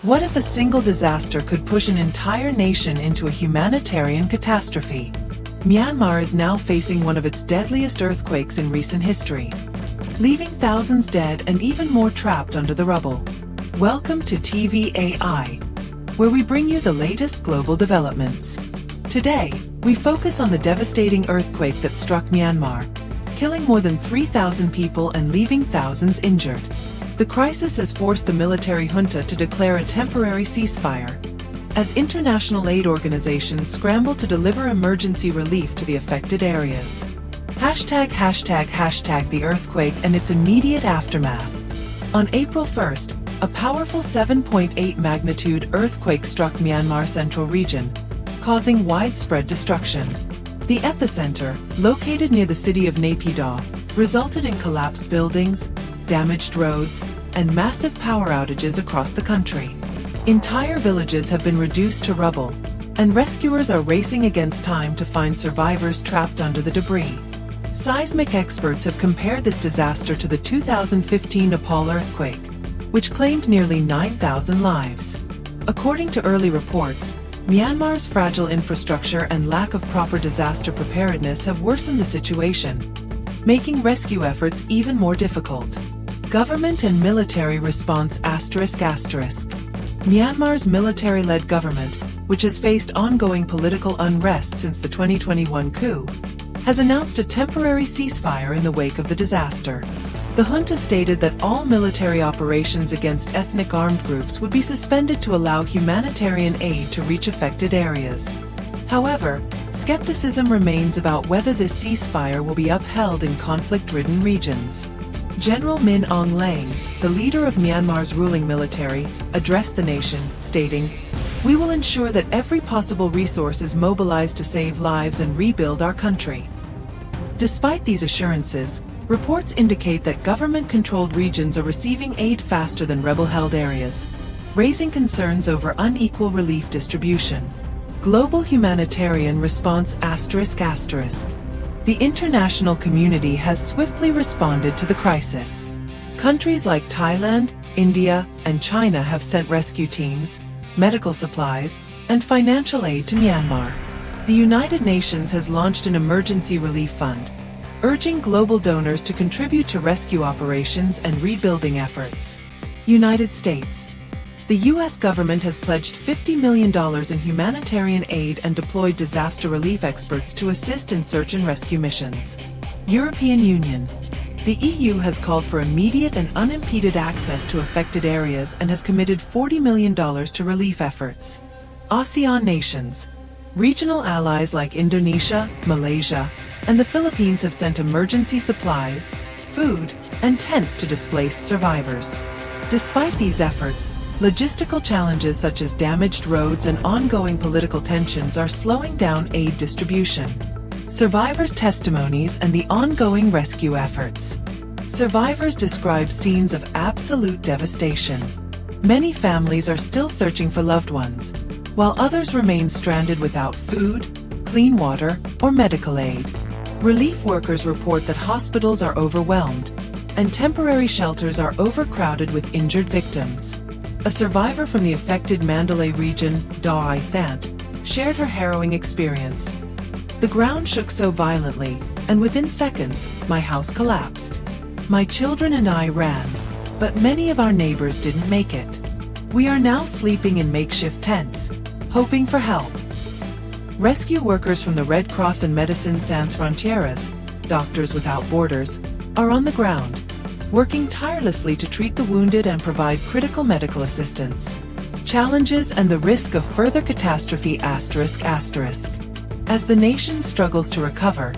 What if a single disaster could push an entire nation into a humanitarian catastrophe? Myanmar is now facing one of its deadliest earthquakes in recent history, leaving thousands dead and even more trapped under the rubble. Welcome to TVAI, where we bring you the latest global developments. Today, we focus on the devastating earthquake that struck Myanmar, killing more than 3,000 people and leaving thousands injured. The crisis has forced the military junta to declare a temporary ceasefire, as international aid organizations scramble to deliver emergency relief to the affected areas. #### the earthquake and its immediate aftermath. On April 1st, a powerful 7.8 magnitude earthquake struck Myanmar's central region, causing widespread destruction. The epicenter, located near the city of Naypyidaw, resulted in collapsed buildings, damaged roads, and massive power outages across the country. Entire villages have been reduced to rubble, and rescuers are racing against time to find survivors trapped under the debris. Seismic experts have compared this disaster to the 2015 Nepal earthquake, which claimed nearly 9,000 lives. According to early reports, Myanmar's fragile infrastructure and lack of proper disaster preparedness have worsened the situation, making rescue efforts even more difficult. Government and military response ****. Myanmar's military-led government, which has faced ongoing political unrest since the 2021 coup, has announced a temporary ceasefire in the wake of the disaster. The junta stated that all military operations against ethnic armed groups would be suspended to allow humanitarian aid to reach affected areas. However, skepticism remains about whether this ceasefire will be upheld in conflict-ridden regions. General Min Aung Hlaing, the leader of Myanmar's ruling military, addressed the nation, stating, "We will ensure that every possible resource is mobilized to save lives and rebuild our country." Despite these assurances, reports indicate that government-controlled regions are receiving aid faster than rebel-held areas, raising concerns over unequal relief distribution. Global humanitarian response ****. The international community has swiftly responded to the crisis. Countries like Thailand, India, and China have sent rescue teams, medical supplies, and financial aid to Myanmar. The United Nations has launched an emergency relief fund, urging global donors to contribute to rescue operations and rebuilding efforts. United States. The U.S. government has pledged $50 million in humanitarian aid and deployed disaster relief experts to assist in search and rescue missions. European Union. The EU has called for immediate and unimpeded access to affected areas and has committed $40 million to relief efforts. ASEAN nations. Regional allies like Indonesia, Malaysia, and the Philippines have sent emergency supplies, food, and tents to displaced survivors. Despite these efforts, logistical challenges such as damaged roads and ongoing political tensions are slowing down aid distribution. Survivors' testimonies and the ongoing rescue efforts. Survivors describe scenes of absolute devastation. Many families are still searching for loved ones, while others remain stranded without food, clean water, or medical aid. Relief workers report that hospitals are overwhelmed, and temporary shelters are overcrowded with injured victims. A survivor from the affected Mandalay region, Dai Thant, shared her harrowing experience. "The ground shook so violently, and within seconds, my house collapsed. My children and I ran, but many of our neighbors didn't make it. We are now sleeping in makeshift tents, hoping for help." Rescue workers from the Red Cross and Médecins Sans Frontieres, Doctors Without Borders, are on the ground, working tirelessly to treat the wounded and provide critical medical assistance. Challenges and the risk of further catastrophe ****. As the nation struggles to recover,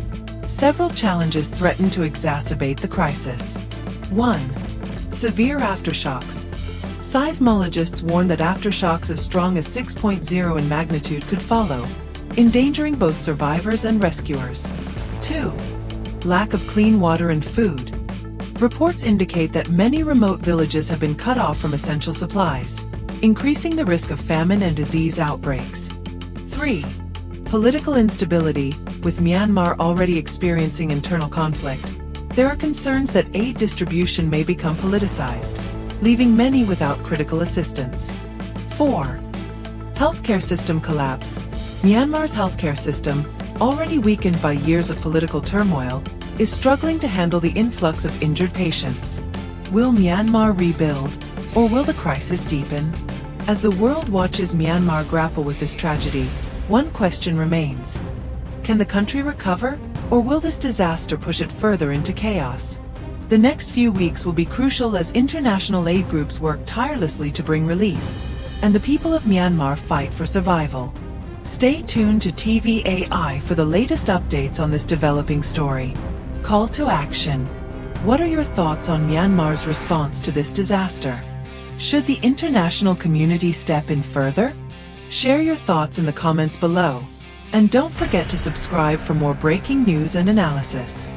several challenges threaten to exacerbate the crisis. 1. Severe aftershocks. Seismologists warn that aftershocks as strong as 6.0 in magnitude could follow, endangering both survivors and rescuers. 2. Lack of clean water and food. Reports indicate that many remote villages have been cut off from essential supplies, increasing the risk of famine and disease outbreaks. 3. Political instability. With Myanmar already experiencing internal conflict, there are concerns that aid distribution may become politicized, leaving many without critical assistance. 4. Healthcare system collapse. Myanmar's healthcare system, already weakened by years of political turmoil, is struggling to handle the influx of injured patients. Will Myanmar rebuild, or will the crisis deepen? As the world watches Myanmar grapple with this tragedy, one question remains. Can the country recover, or will this disaster push it further into chaos? The next few weeks will be crucial as international aid groups work tirelessly to bring relief, and the people of Myanmar fight for survival. Stay tuned to TVAI for the latest updates on this developing story. Call to action. What are your thoughts on Myanmar's response to this disaster? Should the international community step in further? Share your thoughts in the comments below. And don't forget to subscribe for more breaking news and analysis.